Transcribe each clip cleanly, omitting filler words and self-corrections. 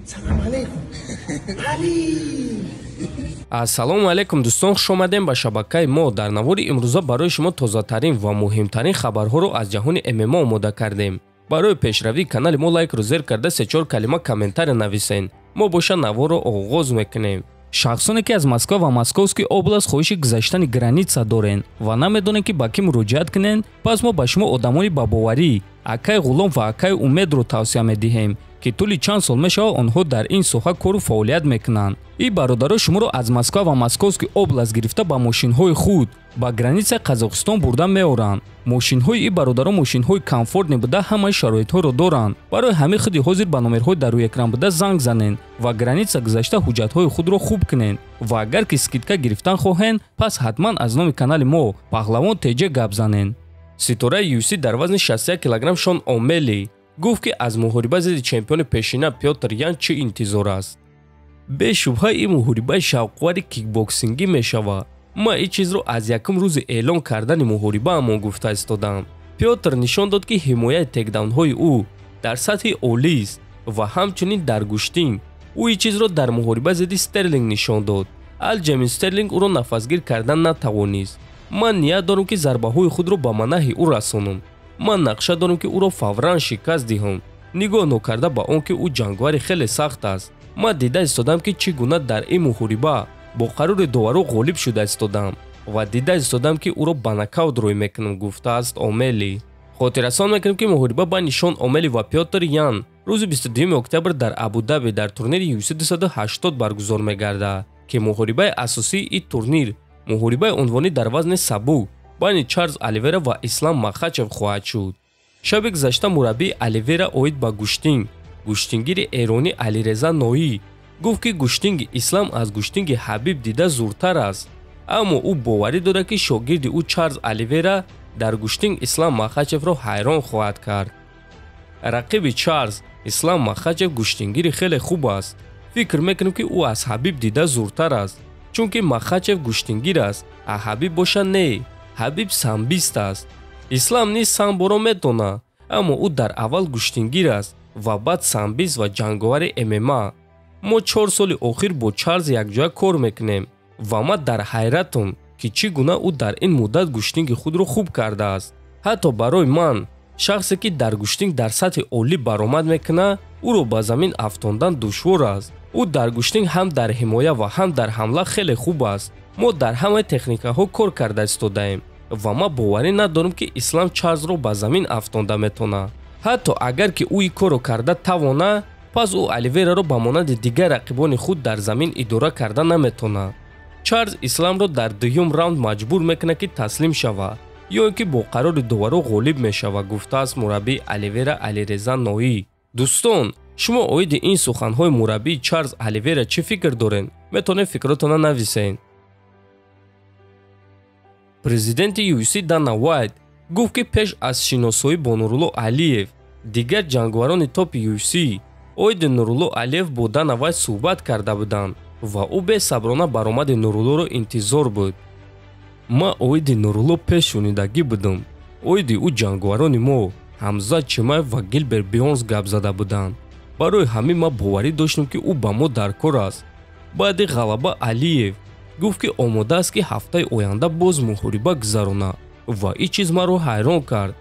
салом алейкум. ассалому алейкум дӯстон, хуш омадем ба шабакаи мо. дар навори имрӯза барои шумо тозатарин ва муҳимтарин хабарҳоро аз ҷаҳони ММА омода кардем. барои пешравии канали мо лайкро зер карда 3-4 калима комментария нависен. мо боша наворро оғоз мекунем. шахсоне ки аз Москва ва Московскии област хоҳиши гузаштани граница дорен ва намедонен ки ба кӣ муроҷиат кунен, пас мо ба шумо одамони бабоварӣ, Акай Ғулом ва Акай Умедро тавсия медиҳем ки тӯли чанд сол мешавад онҳо дар ин соҳа кору фаъолият мекунанд. ин бародаро шуморо аз Москва ва Московскии област гирифта ба мошинҳои худ ба границаи Қазоқистон бурда меоранд. мошинҳои ин бародаро мошинҳои комфортне буда ҳамаи шароитҳоро доранд. барои ҳамин худи ҳозир ба номерҳои дар рӯи экран буда занг занен ва граница гузашта ҳуҷҷатҳои худро хуб кунен. ва агар ки скидка гирифтан хоҳен, пас ҳатман аз номи канали мо Паҳлавон теҷа гап занен. ситораи UFC дар вазни 61 кг Шон Омели гуфт ки аз муҳориба зидди чемпиони пешина Пётр Ян чӣ интизор аст. бешубҳа ин муҳорибаи шавқовари кикбоксингӣ мешавад. ман ин чизро аз якум рӯзи эълон кардани муҳорибаамон гуфта истодам. Пётр нишон дод ки ҳимояи текдаунҳои ӯ дар сатҳи олист ва ҳамчунин дар гӯштин. ӯ ин чизро дар муҳориба зидди Стерлинг нишон дод. Алҷемин Стерлинг ӯро нафасгир кардан натавонист. ман ният дорам ки зарбаҳои худро ба манаҳи ӯ расонам. ман нақша дорам ки ӯро фавран шикаст диҳам, нигоҳ нокарда ба он ки ӯ ҷангвари хеле сахт аст. ман дида истодам ки чӣ гуна дар ин муҳориба бо қарори доваро ғолиб шуда истодам ва дида истодам ки ӯро ба нокаут рой мекунам, гуфтааст Омели. хотиррасон мекунем ки муҳориба байни Шон Омели ва Пётр Ян рӯзи 22 октябр дар Абу-Даби дар турнири UFC 280 баргузор мегардад ки муҳорибаи асосии ин турнир муҳорибаи унвонӣ дар вазни сабук байни Чарлз Оливера ва Ислам Махачев хоҳад шуд. шаби гузашта мураббии Оливера оид ба гӯштингири эронӣ Алиреза Ноӣ гуфт ки гӯштинги Ислам аз гӯштинги Ҳабиб дида зуртар аст, аммо ӯ боварӣ дорад ки шогирди ӯ Чарлз Оливера дар гӯштинг Ислам Махачевро ҳайрон хоҳад кард. рақиби Чарлз Ислам Махачев гӯштингири хеле хуб аст. фикр мекунам ки ӯ аз Ҳабиб дида зуртар аст, чунки Махачев гӯштингир аст, а Ҳабиб боша не. Ҳабиб самбист аст. Ислам низ самборо метонад, аммо ӯ дар аввал гӯштингир аст ва баъд самбист ва ҷанговари ММА. мо 4 соли охир бо Чарлз якҷоя кор мекунем ва ман дар ҳайратам ки чӣ гуна ӯ дар ин муддат гӯштинги худро хуб кардааст. ҳатто барои ман шахсе ки дар гӯштинг дар сатҳи олӣ баромад мекунад, ӯро ба замин афтондан душвор аст. ӯ дар гӯштинг ҳам дар ҳимоя ва ҳам дар ҳамла хеле хуб аст. мо дар ҳамаи техникаҳо кор карда истодаем ва ман боварӣ надорам ки Ислам Чарлзро ба замин афтонда метавонад. ҳатто агар ки ӯ ин корро карда тавонад, пас ӯ Оливераро ба монанди дигар рақибони худ дар замин идора карда наметавонад. Чарлз Исламро дар дуюм раунд маҷбур мекунад ки таслим шавад ё ин ки бо қарори доваро ғолиб мешавад, гуфтааст мураббии Оливера Алиреза Ноӣ. дӯстон, шумо оиди ин суханҳои мураббии Чарлз Оливера чӣ фикр доред? метавонед фикротона нависен. президенти UFC Дана Вайт гуфт ки пеш аз шиносоӣ бо Нурулло Алиев дигар ҷангварони топи UFC оиди Нурулло Алиев бо Дана Вайт суҳбат карда буданд ва ӯ бесаброна баромади Нуруллоро интизор буд. ман оиди Нурулло пеш шунидагӣ будам. оиди ӯ ҷангварони мо Ҳамзат Чимаев ва Гилберт Бёрнс гап зада буданд. барои ҳамин ман боварӣ доштам ки ӯ ба мо дар кор аст. баъди ғалаба Алиев гуфт ки омода аст ки ҳафтаи оянда боз муҳориба гузаронад ва ин чиз маро ҳайрон кард.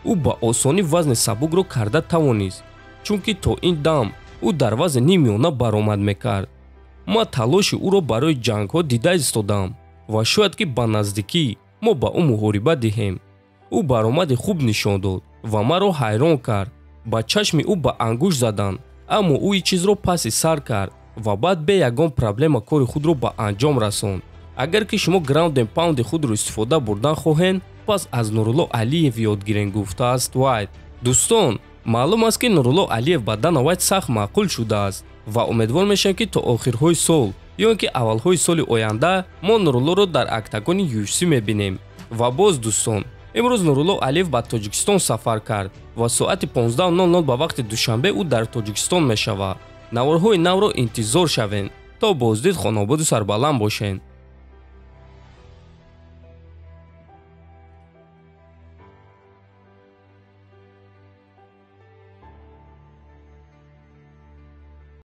ӯ ба осонӣ вазни сабукро карда тавонист, чунки то ин дам ӯ дар вазни нимёна баромад мекард. ман талоши ӯро барои ҷангҳо дида истодам ва шояд ки ба наздикӣ мо ба ӯ муҳориба диҳем. ӯ баромади хуб нишон дод ва маро ҳайрон кард. ба чашми ӯ ба ангуш заданд, аммо ӯ ин чизро паси сар кард ва баъд бе ягон проблема кори худро ба анҷом расонд. агар ки шумо граунд энд паунди худро истифода бурдан хоҳед, пас аз Нурулло Алиев ёд гирен, гуфтааст Вайт. дӯстон, маълум аст ки Нурулло Алиев ба Дана Вайт сахт маъқул шудааст ва умедвор мешавам ки то охирҳои сол ё ин ки аввалҳои соли оянда мо Нуруллоро дар актагони UFC мебинем. ва боз дӯстон, имрӯз Нурулло Алиев ба Тоҷикистон сафар кард ва соати 15:00 ба вақти душанбе ӯ дар Тоҷикистон мешавад. наворҳои навро интизор шавен. то боздид, хонободу сарбаланд бошед.